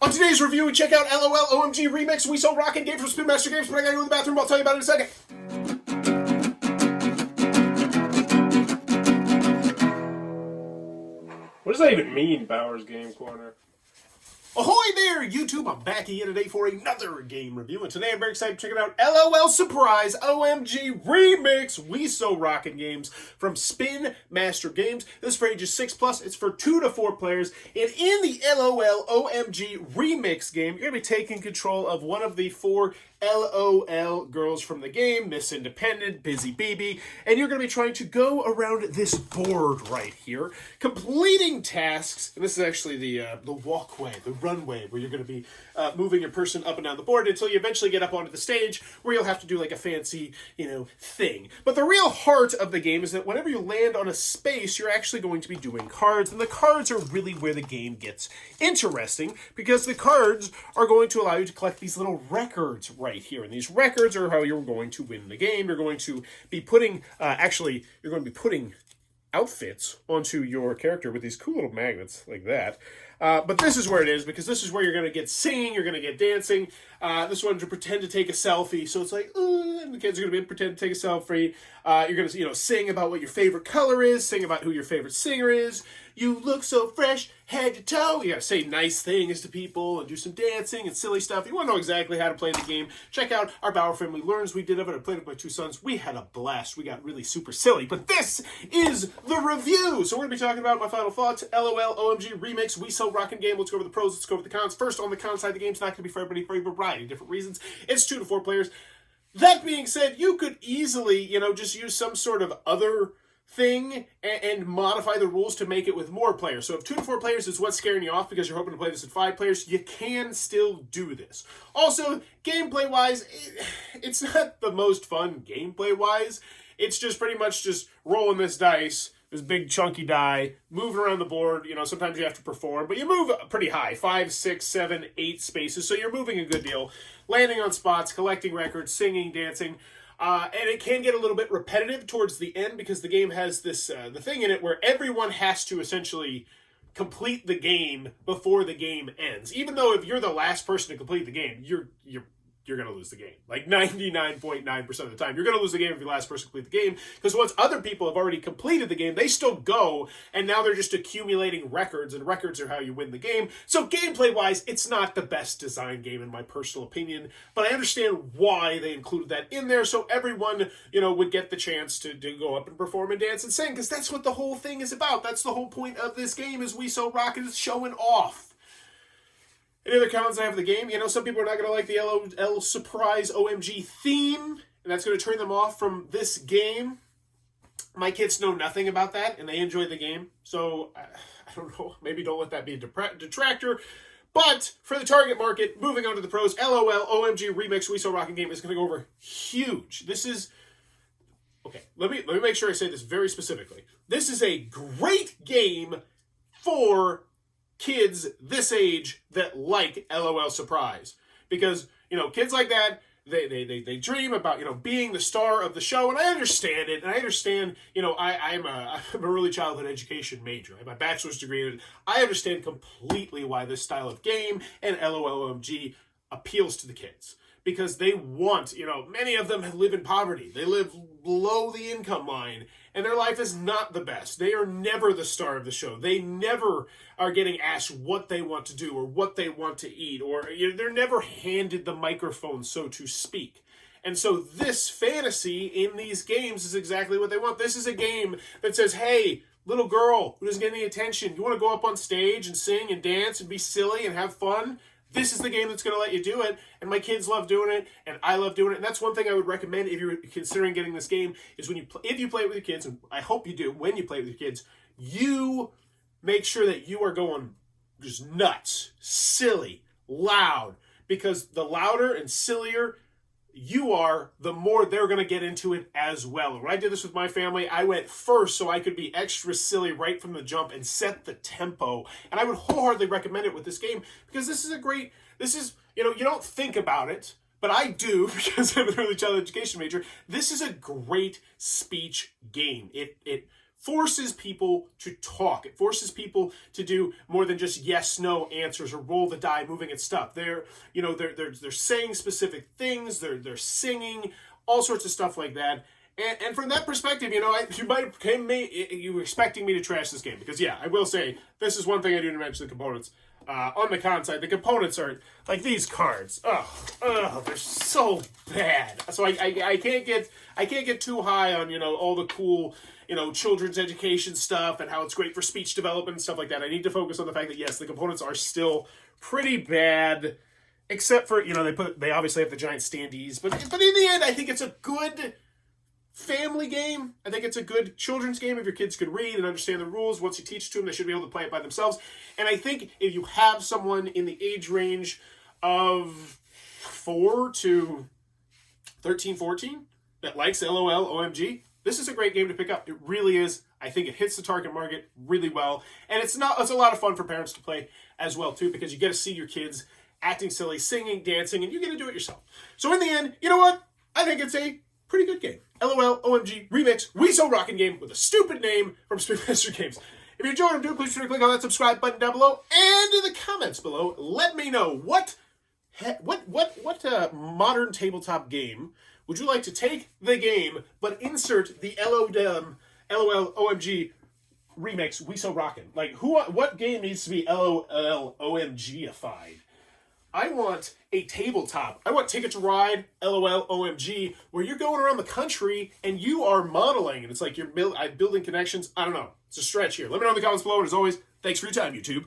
On today's review, we check out L.O.L. OMG We So Rockin game from Spin Master Games, but I gotta go to the bathroom. I'll tell you about it in a second. What does that even mean, Bowers Game Corner? Ahoy there, YouTube! I'm back again today for another game review, and today I'm very excited to check out L.O.L. Surprise OMG Remix We So Rockin games from Spin Master Games. This is for ages 6+. It's for 2 to 4 players, and in the L.O.L. OMG Remix game, you're going to be taking control of one of the 4 L.O.L. girls from the game, Miss Independent, Busy BB, and you're going to be trying to go around this board right here, completing tasks, and this is actually the walkway, the runway, where you're going to be moving your person up and down the board until you eventually get up onto the stage, where you'll have to do like a fancy, thing. But the real heart of the game is that whenever you land on a space, you're actually going to be doing cards, and the cards are really where the game gets interesting, because the cards are going to allow you to collect these little records right here, and these records are how you're going to win the game. You're going to be putting, you're going to be putting outfits onto your character with these cool little magnets like that. But this is where it is, because this is where you're going to get singing, you're going to get dancing. This one's to pretend to take a selfie, so it's like, and the kids are going to be pretend to take a selfie. You're going to, sing about what your favorite color is, sing about who your favorite singer is. You look so fresh, head to toe. You got to say nice things to people and do some dancing and silly stuff. If you want to know exactly how to play the game, check out our Bauer Family Learns. We did it. I played it with my 2 sons. We had a blast. We got really super silly. But this is the review. So we're going to be talking about my final thoughts. L.O.L. OMG Remix We So Rockin game. Let's go over the pros. Let's go over the cons. First, on the con side, the game's not going to be for everybody for a variety of different reasons. It's 2 to 4 players. That being said, you could easily, just use some sort of other thing and modify the rules to make it with more players. So if 2 to 4 players is what's scaring you off because you're hoping to play this at 5 players, you can still do this. Also, gameplay-wise, it's not the most fun gameplay-wise. It's just pretty much just rolling this dice, this big chunky die, moving around the board. Sometimes you have to perform, but you move pretty high, 5, 6, 7, 8 spaces, so you're moving a good deal. Landing on spots, collecting records, singing, dancing. And it can get a little bit repetitive towards the end because the game has this the thing in it where everyone has to essentially complete the game before the game ends. Even though if you're the last person to complete the game, you're going to lose the game. Like 99.9% of the time. You're going to lose the game if you're the last person to complete the game, because once other people have already completed the game, they still go, and now they're just accumulating records, and records are how you win the game. So gameplay-wise, it's not the best designed game in my personal opinion, but I understand why they included that in there, so everyone, would get the chance to go up and perform and dance and sing, because that's what the whole thing is about. That's the whole point of this game, is We So Rockin, is showing off. Any other cons I have of the game? Some people are not going to like the L.O.L. Surprise OMG theme, and that's going to turn them off from this game. My kids know nothing about that, and they enjoy the game. So, I don't know. Maybe don't let that be a detractor. But, for the target market, moving on to the pros, L.O.L. OMG Remix We So Rockin game is going to go over huge. This is... Okay, let me make sure I say this very specifically. This is a great game for kids this age that like L.O.L. Surprise, because kids like that, they dream about being the star of the show, and I understand it, and I understand I'm a early childhood education major. I have my bachelor's degree, and I understand completely why this style of game and L.O.L. OMG appeals to the kids. Because they want, many of them live in poverty. They live below the income line, and their life is not the best. They are never the star of the show. They never are getting asked what they want to do or what they want to eat, or they're never handed the microphone, so to speak. And so this fantasy in these games is exactly what they want. This is a game that says, hey, little girl who doesn't get any attention, you want to go up on stage and sing and dance and be silly and have fun? This is the game that's going to let you do it, and my kids love doing it, and I love doing it, and that's one thing I would recommend if you're considering getting this game, is if you play it with your kids, and I hope you do, when you play it with your kids, you make sure that you are going just nuts, silly, loud, because the louder and sillier you are, the more they're going to get into it as well. And when I did this with my family, I went first so I could be extra silly right from the jump and set the tempo. And I would wholeheartedly recommend it with this game, because this is, you don't think about it, but I do, because I'm an early childhood education major. This is a great speech game. It forces people to talk. It forces people to do more than just yes, no answers or roll the die, moving and stuff. They're saying specific things. They're singing, all sorts of stuff like that. And from that perspective, you were expecting me to trash this game because, yeah, I will say this is one thing I do to mention the components. On the con side, the components are like these cards. They're so bad. So I can't get too high on all the cool children's education stuff and how it's great for speech development and stuff like that. I need to focus on the fact that yes, the components are still pretty bad, except for they obviously have the giant standees, but in the end, I think it's a good family game. I think it's a good children's game if your kids can read and understand the rules. Once you teach it to them, they should be able to play it by themselves. And I think if you have someone in the age range of 4 to 13, 14 that likes L.O.L, OMG, this is a great game to pick up. It really is. I think it hits the target market really well. And it's a lot of fun for parents to play as well, too, because you get to see your kids acting silly, singing, dancing, and you get to do it yourself. So in the end, you know what? I think it's a pretty good game. L.O.L, OMG Remix We So Rockin game with a stupid name from Spinmaster Games. If you enjoyed what I'm doing, please click on that subscribe button down below, and in the comments below, let me know what modern tabletop game would you like to take the game but insert the L.O.L OMG Remix We So Rockin. Like what game needs to be L.O.L OMG-ified? I want a tabletop. I want Ticket to Ride, L.O.L, OMG, where you're going around the country and you are modeling, and it's like you're building connections. I don't know. It's a stretch here. Let me know in the comments below, and as always, thanks for your time, YouTube.